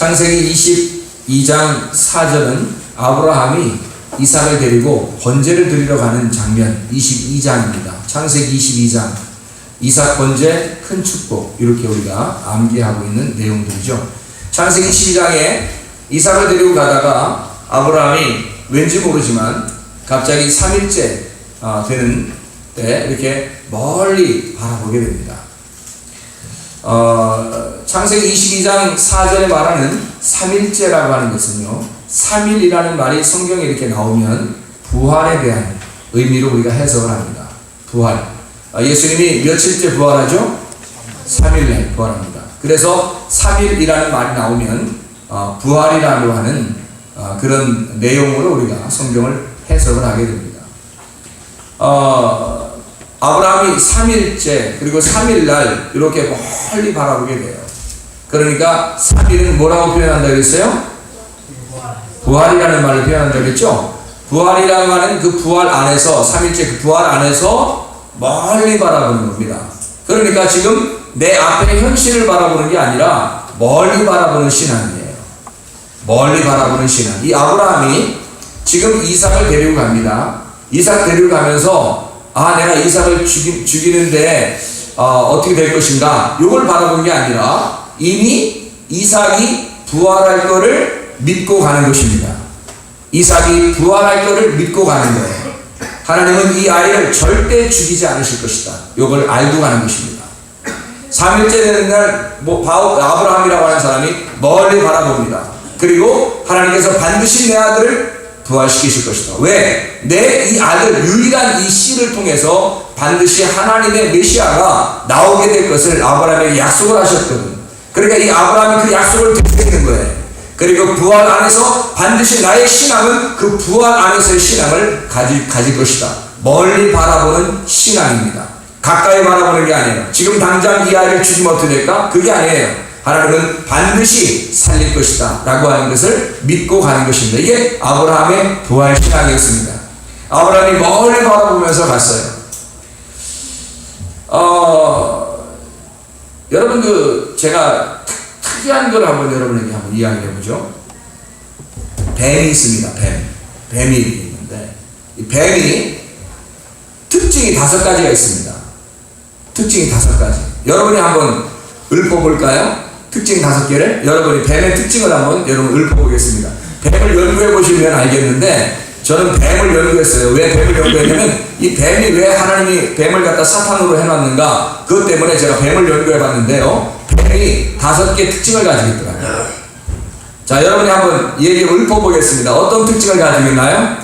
창세기 22장 4절은 아브라함이 이삭을 데리고 번제를 드리러 가는 장면 22장입니다. 창세기 22장 이삭 번제 큰 축복, 이렇게 우리가 암기하고 있는 내용들이죠. 창세기 22장에 이삭을 데리고 가다가 아브라함이 왠지 모르지만 갑자기 3일째 되는 때 이렇게 멀리 바라보게 됩니다. 창세기 22장 4절에 말하는 3일째라고 하는 것은요, 3일이라는 말이 성경에 이렇게 나오면 부활에 대한 의미로 우리가 해석을 합니다. 부활. 예수님이 며칠째 부활하죠? 3일에 부활합니다. 그래서 3일이라는 말이 나오면 부활이라고 하는 그런 내용으로 우리가 성경을 해석을 하게 됩니다. 아브라함이 3일째 그리고 3일날 이렇게 멀리 바라보게 돼요. 그러니까 3일은 뭐라고 표현한다고 했어요? 부활이라는 말을 표현한다고 했죠? 부활이라고 하는 그 부활 안에서, 3일째 그 부활 안에서 멀리 바라보는 겁니다. 그러니까 지금 내 앞에 현실을 바라보는 게 아니라 멀리 바라보는 신앙이에요. 멀리 바라보는 신앙. 이 아브라함이 지금 이삭을 데리고 갑니다. 이삭 데리고 가면서 내가 이삭을 죽이는데 어떻게 될 것인가, 이걸 바라본 게 아니라 이미 이삭이 부활할 거를 믿고 가는 것입니다. 이삭이 부활할 거를 믿고 가는 거예요. 하나님은 이 아이를 절대 죽이지 않으실 것이다, 이걸 알고 가는 것입니다. 3일째 되는 날 아브라함이라고 하는 사람이 멀리 바라봅니다. 그리고 하나님께서 반드시 내 아들을 부활시키실 것이다. 왜? 내 이 아들, 유일한 이 씨를 통해서 반드시 하나님의 메시아가 나오게 될 것을 아브라함에게 약속을 하셨거든. 그러니까 이 아브라함이 그 약속을 되새기는 거예요. 그리고 부활 안에서 반드시 나의 신앙은 그 부활 안에서의 신앙을 가질 것이다. 멀리 바라보는 신앙입니다. 가까이 바라보는 게 아니에요. 지금 당장 이 아이를 죽이면 어떻게 될까? 그게 아니에요. 하나님은 반드시 살릴 것이다 라고 하는 것을 믿고 가는 것입니다. 이게 아브라함의 부활 신앙이었습니다. 아브라함이 멀리 바라보면서 갔어요. 여러분, 제가 특이한 걸 한번 여러분에게 한번 이야기해 보죠. 뱀이 있습니다. 뱀이 있는데, 이 뱀이 특징이 5가지가 있습니다. 특징이 5가지. 여러분이 한번 읊어볼까요? 특징 5개를 여러분이 뱀의 특징을 한번 여러분 읊어보겠습니다. 뱀을 연구해 보시면 알겠는데, 저는 뱀을 연구했어요. 왜 뱀을 연구했냐면, 이 뱀이 왜 하나님이 뱀을 갖다 사탄으로 해놨는가, 그것 때문에 제가 뱀을 연구해 봤는데요, 뱀이 5개 특징을 가지고 있더라고요. 자, 여러분이 한번 얘기 읊어보겠습니다. 어떤 특징을 가지고 있나요?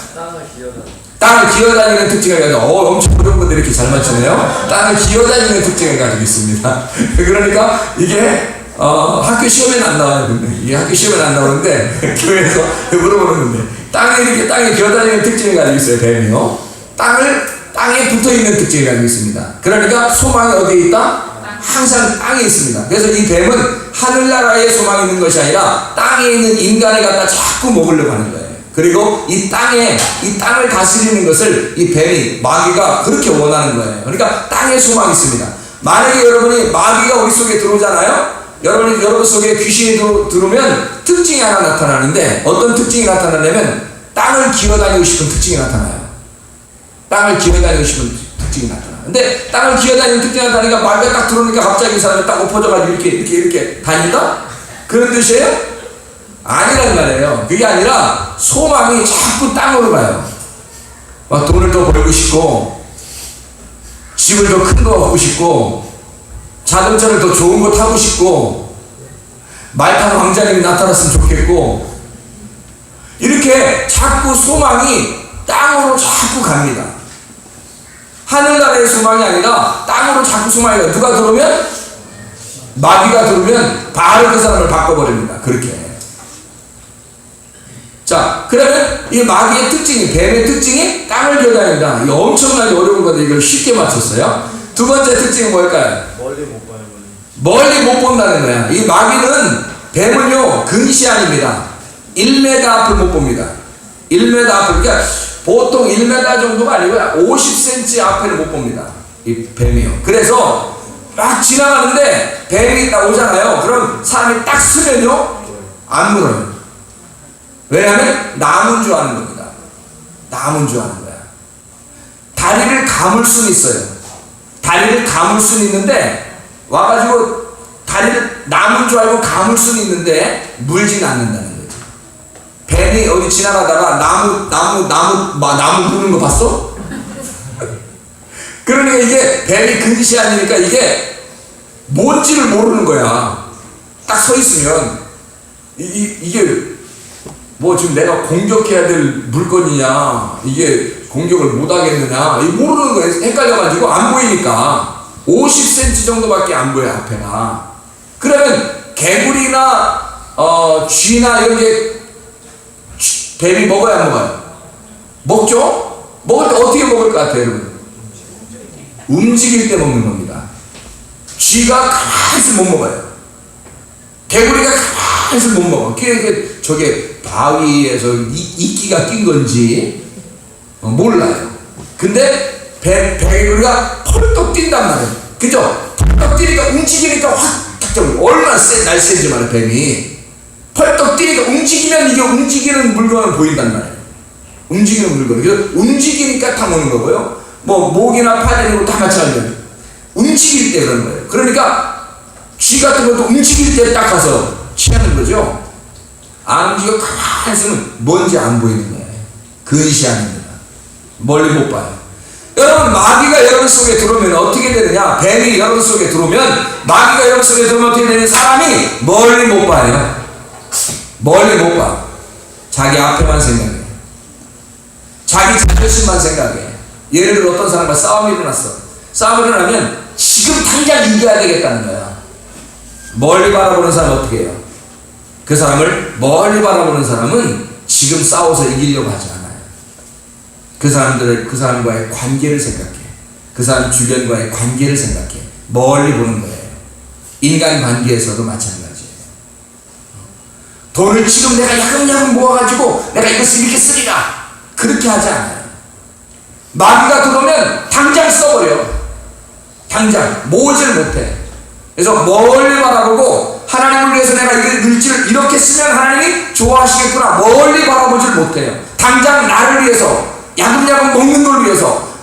땅을 기어다니는 특징을 가지고, 엄청 어려운 분들이 이렇게 잘 맞추네요. 땅을 기어다니는 특징을 가지고 있습니다. 그러니까 이게 학교 시험에는 안 나와요. 근데 이게 학교 시험에는 안 나오는데 교회에서 물어보는데, 땅에 기어다니는 특징을 가지고 있어요. 뱀이요. 땅에 붙어있는 특징을 가지고 있습니다. 그러니까 소망이 어디에 있다? 항상 땅에 있습니다. 그래서 이 뱀은 하늘나라에 소망이 있는 것이 아니라 땅에 있는 인간을 갖다 자꾸 먹으려고 하는 거예요. 그리고 이 땅을 다스리는 것을 이 뱀이, 마귀가 그렇게 원하는 거예요. 그러니까 땅에 소망이 있습니다. 만약에 여러분이 마귀가 우리 속에 들어오잖아요. 여러분 속에 귀신이 들어오면 특징이 하나 나타나는데, 어떤 특징이 나타나냐면 땅을 기어다니고 싶은 특징이 나타나요. 땅을 기어다니고 싶은 특징이 나타나요. 근데 땅을 기어다니는 특징이 나타나니까 마귀가 딱 들어오니까 갑자기 이 사람이 딱 엎어져가지고 이렇게 다닌다? 그런 뜻이에요? 아니란 말이에요. 그게 아니라 소망이 자꾸 땅으로 가요. 막 돈을 더 벌고 싶고, 집을 더 큰 거 갖고 싶고, 자동차를 더 좋은 거 타고 싶고, 말 타는 왕자님이 나타났으면 좋겠고, 이렇게 자꾸 소망이 땅으로 자꾸 갑니다. 하늘나라의 소망이 아니라 땅으로 자꾸 소망이 가요. 누가 들어오면? 마귀가 들어오면 바로 그 사람을 바꿔버립니다. 그렇게. 자, 그러면 이 마귀의 특징이, 뱀의 특징이 땅을 기어다닌다. 이거 엄청나게 어려운 건데 이걸 쉽게 맞췄어요. 2번째 특징은 뭘까요? 멀리 못 본다는 거야. 이 마귀는 뱀을요, 근시안입니다. 1m 앞을 못 봅니다. 1m 앞을, 그러니까 보통 1m 정도가 아니고 50cm 앞에를 못 봅니다. 이 뱀이요. 그래서 막 지나가는데 뱀이 딱 오잖아요. 그럼 사람이 딱 쓰면요, 안 물어요. 왜냐하면 남은 줄 아는 겁니다. 남은 줄 아는 거야. 다리를 감을 수는 있어요. 다리를 감을 수는 있는데 와가지고 다리를 남은 줄 알고 감을 수는 있는데 물진 않는다는 거지. 뱀이 어디 지나가다가 나무 무는 거 봤어? 그러니까 이게 뱀이 근시아니니까 이게 뭔지를 모르는 거야. 딱 서 있으면 이게 뭐 지금 내가 공격해야 될 물건이냐, 이게 공격을 못 하겠느냐, 이 모르는 거예요. 헷갈려가지고 안 보이니까 50cm 정도밖에 안 보여 앞에가. 그러면 개구리나 쥐나 이런 게 뱀이 먹어야 안 먹어요? 먹죠? 먹을 때 어떻게 먹을 것 같아요, 여러분? 움직일 때 먹는 겁니다. 쥐가 가만히 있으면 못 먹어요. 개구리가 가만히 있으면 못 먹어. 저게 바위에서 이끼가 낀 건지 몰라요. 근데 개구리가 펄떡 뛴단 말이에요. 그죠? 펄떡 뛰니까 움직이니까 확 얼마나 날쌘지 말이에요. 뱀이 펄떡 뛰니까 움직이면 이게 움직이는 물건을 보인단 말이에요. 움직이는 물건. 그래서 움직이니까 다 먹는 거고요. 뭐 목이나 팔 이런 거 다 마찬가지예요. 움직일 때 그런 거예요. 그러니까 쥐 같은 것도 움직일 때 딱 가서 취하는 거죠. 안 움직여 가만히 있으면 뭔지 안 보이는 거예요. 근시합니다. 멀리 못 봐요. 여러분, 마귀가 여러분 속에 들어오면 어떻게 되느냐? 뱀이 여러분 속에 들어오면, 마귀가 여러분 속에 들어오면 어떻게 되느냐? 사람이 멀리 못 봐요. 멀리 못 봐. 자기 앞에만 생각해. 자기 자존심만 생각해. 예를 들어 어떤 사람과 싸움이 일어났어. 싸움이 일어나면 지금 당장 이겨야 되겠다는 거야. 멀리 바라보는 사람은 어떻게 해요? 그 사람을 멀리 바라보는 사람은 지금 싸워서 이기려고 하지 않아요. 그 사람과의 관계를 생각해. 그 사람 주변과의 관계를 생각해. 멀리 보는 거예요. 인간 관계에서도 마찬가지예요. 돈을 지금 내가 야금야금 모아가지고 내가 이것을 이렇게 쓰리라. 그렇게 하지 않아요. 마귀가 들어오면 당장 써버려. 당장 모으질 못해. 그래서 멀리 바라보고 하나님을 위해서 내가 이게 물질을 이렇게 쓰면 하나님이 좋아하시겠구나. 멀리 바라보질 못해요. 당장 나를 위해서 야금야금 먹는 걸 위해서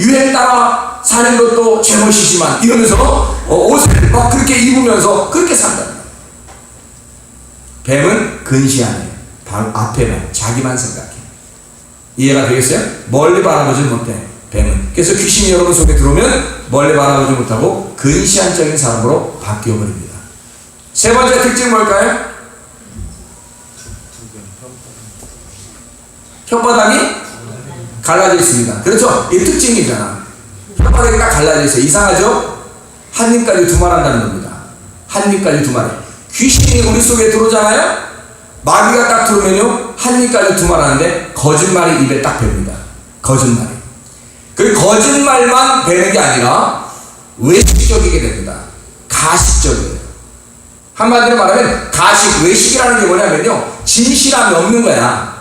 유행 따라 사는 것도 제멋이지만 이러면서 옷을 막 그렇게 입으면서 그렇게 산다. 뱀은 근시하네. 바로 앞에만 자기만 생각해. 이해가 되겠어요? 멀리 바라보지 못해. 뱀은. 그래서 귀신이 여러분 속에 들어오면 멀리 바라보지 못하고 근시안적인 사람으로 바뀌어버립니다. 세 번째 특징은 뭘까요? 혓바닥이 갈라져 있습니다. 그렇죠? 이 특징이잖아. 혓바닥이 딱 갈라져 있어요. 이상하죠? 한 입까지 두말한다는 겁니다. 한 입까지 두말해. 귀신이 우리 속에 들어오잖아요? 마귀가 딱 들어오면요, 한 입까지 두말하는데 거짓말이 입에 딱 뱉습니다. 거짓말이. 그 거짓말만 배는 게 아니라 외식적이게 됩니다. 가식적이에요. 한마디로 말하면 가식, 외식이라는 게 뭐냐면요, 진실함이 없는 거야.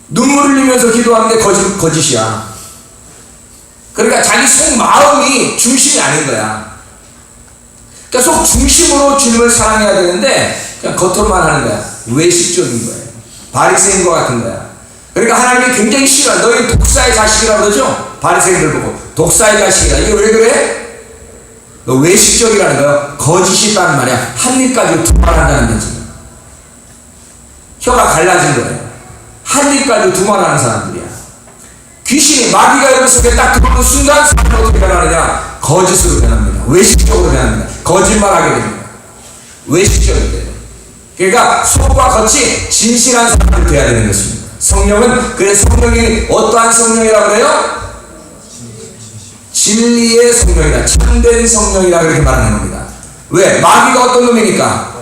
눈물 흘리면서 기도하는데 거짓이야. 그러니까 자기 속 마음이 중심이 아닌 거야. 그러니까 속 중심으로 주님을 사랑해야 되는데 그냥 겉으로만 하는 거야. 외식적인 거예요. 바리새인과 같은 거야. 그러니까 하나님이 굉장히 싫어요. 너희 독사의 자식이라고 그러죠? 바리새인들 보고 독사의 자식이다. 이게 왜 그래? 너 외식적이라는 거야. 거짓이 있다는 말이야. 한 입까지 두말한다는 거지. 혀가 갈라진 거예요. 한 입까지 두말하는 사람들이야. 귀신이 마귀가 여러분 속에 딱 들어오는 순간 사람이 어떻게 변하느냐? 거짓으로 변합니다. 외식적으로 변합니다. 거짓말하게 됩니다. 외식적이 돼요. 그러니까 속과 겉이 진실한 사람이 되어야 되는 것입니다. 성령은, 그래서 성령이 어떠한 성령이라고 그래요? 진리의 성령이다. 참된 성령이라 그렇게 말하는 겁니다. 왜? 마귀가 어떤 놈이니까?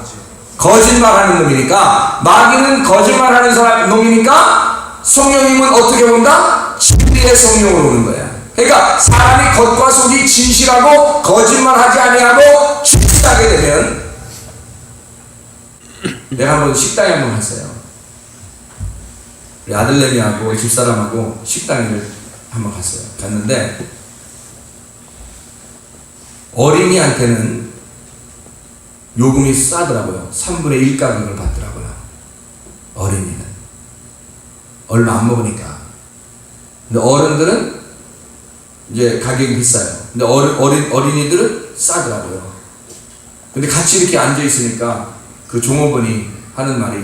거짓말하는 놈이니까. 마귀는 거짓말하는 사람 놈이니까 성령님은 어떻게 본다? 진리의 성령으로 오는 거야. 그러니까 사람이 겉과 속이 진실하고 거짓말하지 아니하고 실실하게 되면, 내가 한번 식당에 한번 갔어요. 우리 아들내미하고 집사람하고 식당에 한번 갔어요. 갔는데 어린이한테는 요금이 싸더라고요. 3분의 1 가격을 받더라고요. 어린이는 얼마 안 먹으니까. 근데 어른들은 이제 가격이 비싸요. 근데 어린이들은 싸더라고요. 근데 같이 이렇게 앉아 있으니까 그 종업원이 하는 말이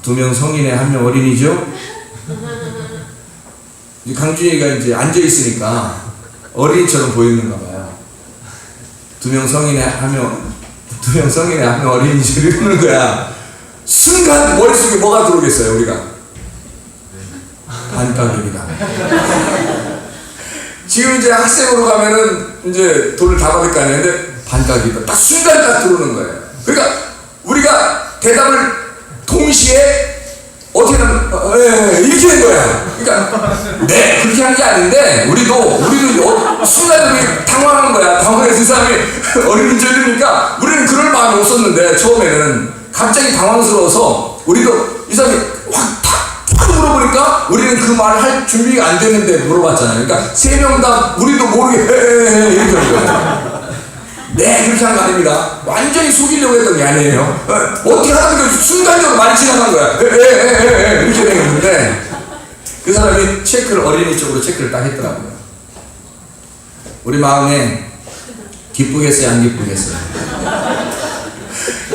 2명 성인에 1명 어린이죠. 강준이가 이제 앉아 있으니까 어린이처럼 보이는가 봐요. 2명 성인에 1명 어린이죠 이러는 거야. 순간 머릿속에 뭐가 들어오겠어요 우리가? 반가격이다. 지금 이제 학생으로 가면은 이제 돈을 다 받을 거 아니에요. 근데 반가격이다. 딱 순간 딱 들어오는 거예요. 그러니까 우리가 대답을 동시에 어떻게 하면 이렇게 된 거야. 그러니까 네 그렇게 한 게 아닌데 우리도 순간적으로 당황한 거야. 당황해서 이 사람이 어린이인 줄 알으니까 우리는 그럴 마음이 없었는데 처음에는 갑자기 당황스러워서 우리도 이 사람이 확 물어보니까 우리는 그 말을 할 준비가 안 됐는데 물어봤잖아요. 그러니까 3명 다 우리도 모르게 이렇게 한 거예요. 네 그렇게 한 거 아닙니다. 완전히 속이려고 했던 게 아니에요. 어떻게 하다 보니까 순간적으로 말이 지나간 거야. 이렇게 되겠는데 그 사람이 어린이 쪽으로 체크를 딱 했더라고요. 우리 마음에 기쁘겠어요 안 기쁘겠어요?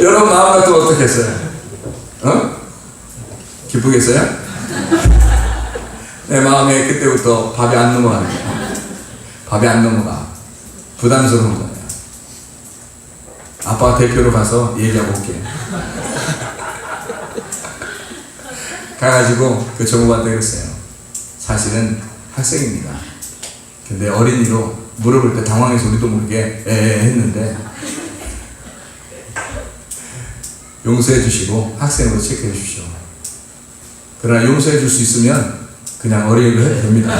여러분 마음 같으면 어떻겠어요? 기쁘겠어요? 내 마음에 그때부터 밥이 안 넘어갑니다. 밥이 안 넘어가. 부담스러운 거예요. 아빠가 대표로 가서 얘기하고 올게. 가가지고 그 정보한테 그랬어요. 사실은 학생입니다. 근데 어린이로 물어볼 때 당황해서 우리도 모르게 했는데 용서해 주시고 학생으로 체크해 주십시오. 그러나 용서해 줄 수 있으면 그냥 어린이로 해도 됩니다.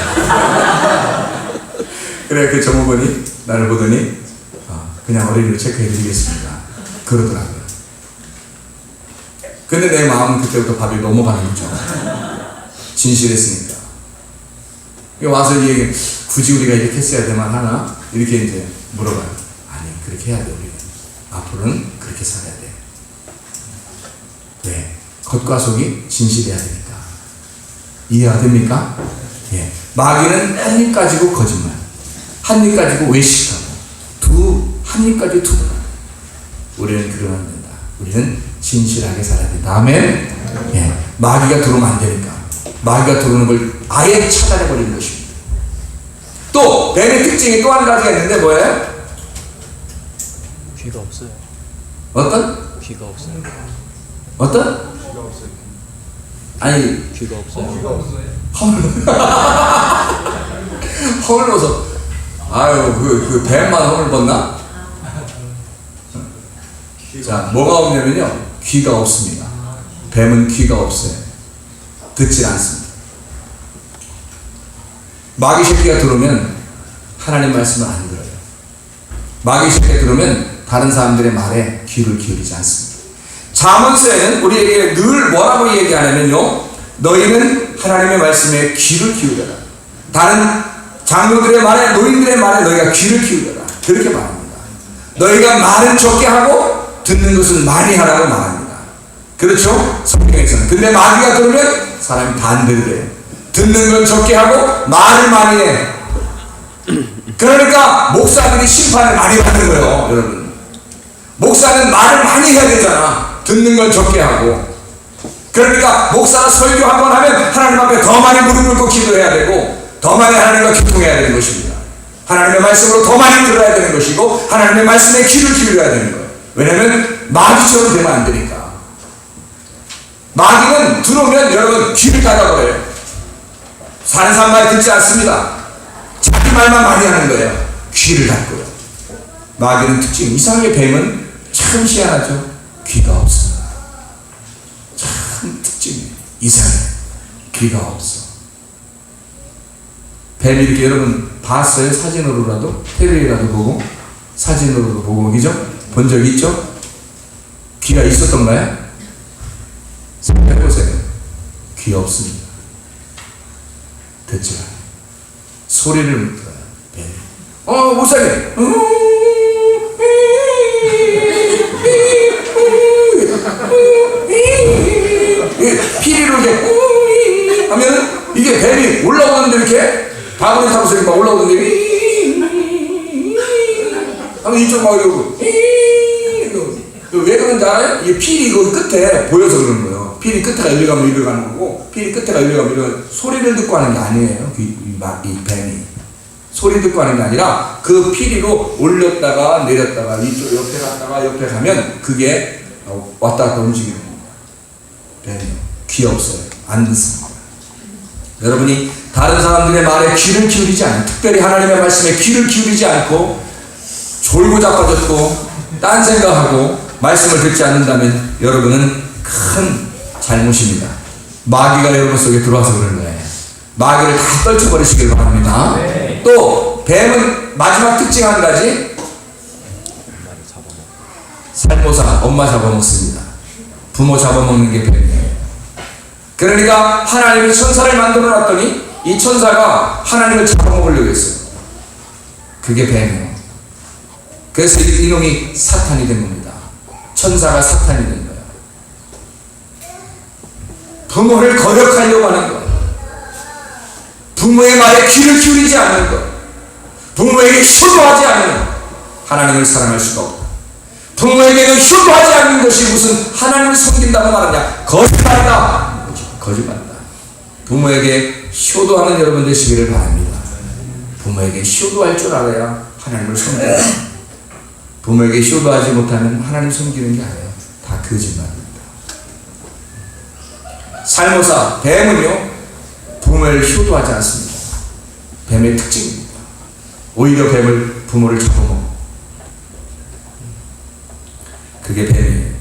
그래 그 정보원이 나를 보더니 그냥 어린이로 체크해 드리겠습니다. 그러더라고요. 근데 내 마음은 그때부터 밥이 넘어가는 거죠. 진실했으니까. 와서 이 얘기, 굳이 우리가 이렇게 했어야 되만 하나? 이렇게 이제 물어봐요. 아니, 그렇게 해야 돼, 우리는. 앞으로는 그렇게 살아야 돼. 왜? 겉과 속이 진실해야 되니까. 이해가 됩니까? 예. 마귀는 한 입 가지고 거짓말, 한 입 가지고 외식하고, 한 입 가지고 투덜. 우리는 그러면 안 된다. 우리는 진실하게 살아야 된다. 아멘? 예. 마귀가 들어오면 안 되니까. 마귀가 들어오는 걸 아예 차단해버리는 것입니다. 또, 뱀의 특징이 또 한 가지가 있는데 뭐예요? 귀가 없어요. 어떤? 귀가 없어요. 어떤? 귀가 없어요. 아니, 귀가 없어요. 귀가 없어요. 허물 벗어. 아유, 그 뱀만 허물 벗나? 자, 뭐가 없냐면요. 귀가 없습니다. 뱀은 귀가 없어요. 듣지 않습니다. 마귀 새끼가 들어오면 하나님 말씀을 안 들어요. 마귀 새끼가 들어오면 다른 사람들의 말에 귀를 기울이지 않습니다. 잠언서에는 우리에게 늘 뭐라고 얘기하냐면요. 너희는 하나님의 말씀에 귀를 기울여라. 다른 장로들의 말에, 노인들의 말에 너희가 귀를 기울여라. 그렇게 말합니다. 너희가 말은 적게 하고 듣는 것은 많이 하라고 말합니다. 그렇죠? 성경에서는. 근데 마귀가 들으면 사람이 반대로 해요. 듣는 건 적게 하고 말을 많이 해. 그러니까 목사들이 심판을 많이 받는 거예요, 여러분. 목사는 말을 많이 해야 되잖아. 듣는 건 적게 하고. 그러니까 목사가 설교 한 번 하면 하나님 앞에 더 많이 무릎 꿇고 기도해야 되고 더 많이 하나님과 교통해야 되는 것입니다. 하나님의 말씀으로 더 많이 들어야 되는 것이고 하나님의 말씀에 귀를 기울여야 되는 거예요. 왜냐하면 마귀처럼 되면 안 되니까. 마귀는 들어오면 여러분 귀를 닫아버려요. 사는 사람 말 듣지 않습니다. 자기 말만 많이 하는 거예요. 귀를 닫고요. 마귀는 특징, 이상하게 뱀은 참 희한하죠. 귀가 없습니다. 참 특징이에요. 이상해. 귀가 없어. 뱀이 이렇게 여러분 봤어요? 사진으로라도? 테레비라도 보고? 사진으로도 보고, 그죠? 본 적 있죠? 귀가 있었던가요? 생각해보세요. 귀 없습니다. 듣지 마요. 소리를 못 들어요. 뱀이. 목사님! 하면 이쪽 막 이러고 왜 그런지 알아요? 이 필이 그 끝에 보여서 그런 거예요. 필이 끝에가 이리 가면 이리 가는 거고, 필이 끝에가 이리 가면 이리 가는, 소리를 듣고 하는 게 아니에요. 이 뱀이 소리 듣고 하는 게 아니라 그 피리로 올렸다가 내렸다가 이쪽 옆에 갔다가 옆에 가면 그게 왔다 갔다 움직이는 겁니다. 뱀이 귀 없어요. 안 듣습니다. 여러분이 다른 사람들의 말에 귀를 기울이지 않고, 특별히 하나님의 말씀에 귀를 기울이지 않고 졸고 자빠졌고 딴 생각하고 말씀을 듣지 않는다면 여러분은 큰 잘못입니다. 마귀가 여러분 속에 들어와서 그런 거예요. 마귀를 다 떨쳐버리시길 바랍니다. 네. 또 뱀은 마지막 특징 한 가지, 살모사, 엄마 잡아먹습니다. 부모 잡아먹는 게 뱀이에요. 그러니까 하나님이 천사를 만들어 놨더니 이 천사가 하나님을 잡아먹으려고 했어요. 그게 뱀이에요. 그래서 이놈이 사탄이 된 겁니다. 천사가 사탄이 된 거예요. 부모를 거역하려고 하는 것, 부모의 말에 귀를 기울이지 않는 것, 부모에게 효도하지 않는, 하나님을 사랑할 수가 없다. 부모에게는 효도하지 않는 것이 무슨 하나님을 섬긴다고 말하냐? 거짓말이다. 거짓말이다. 부모에게 효도하는 여러분 되시기를 바랍니다. 부모에게 효도할 줄 알아야 하나님을 섬긴다. 부모에게 효도하지 못하면 하나님 섬기는 게 아니에요. 다 거짓말입니다. 살모사, 뱀은요, 부모를 효도하지 않습니다. 뱀의 특징입니다. 오히려 뱀을, 부모를 잡아먹어. 그게 뱀이에요.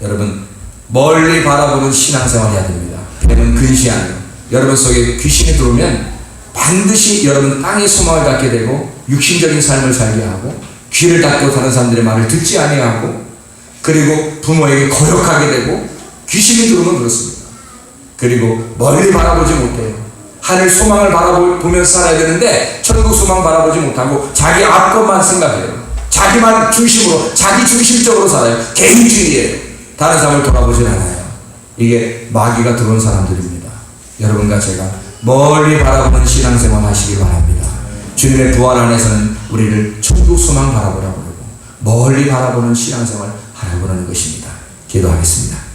여러분, 멀리 바라보는 신앙생활 해야 됩니다. 뱀은 근시하며 여러분 속에 귀신이 들어오면 반드시 여러분 땅의 소망을 갖게 되고 육신적인 삶을 살게 하고 귀를 닫고 다른 사람들의 말을 듣지 아니하고 그리고 부모에게 거역하게 되고 귀신이 들어오면 그렇습니다. 그리고 멀리 바라보지 못해요. 하늘 소망을 바라보면서 살아야 되는데 천국 소망 바라보지 못하고 자기 앞것만 생각해요. 자기만 중심으로, 자기 중심적으로 살아요. 개인주의예요. 다른 사람을 돌아보질 않아요. 이게 마귀가 들어온 사람들입니다. 여러분과 제가 멀리 바라보는 신앙생활 하시기 바랍니다. 주님의 부활 안에서는 우리를 천국 소망 바라보라고 그러고 멀리 바라보는 신앙생활 하라고 그러는 것입니다. 기도하겠습니다.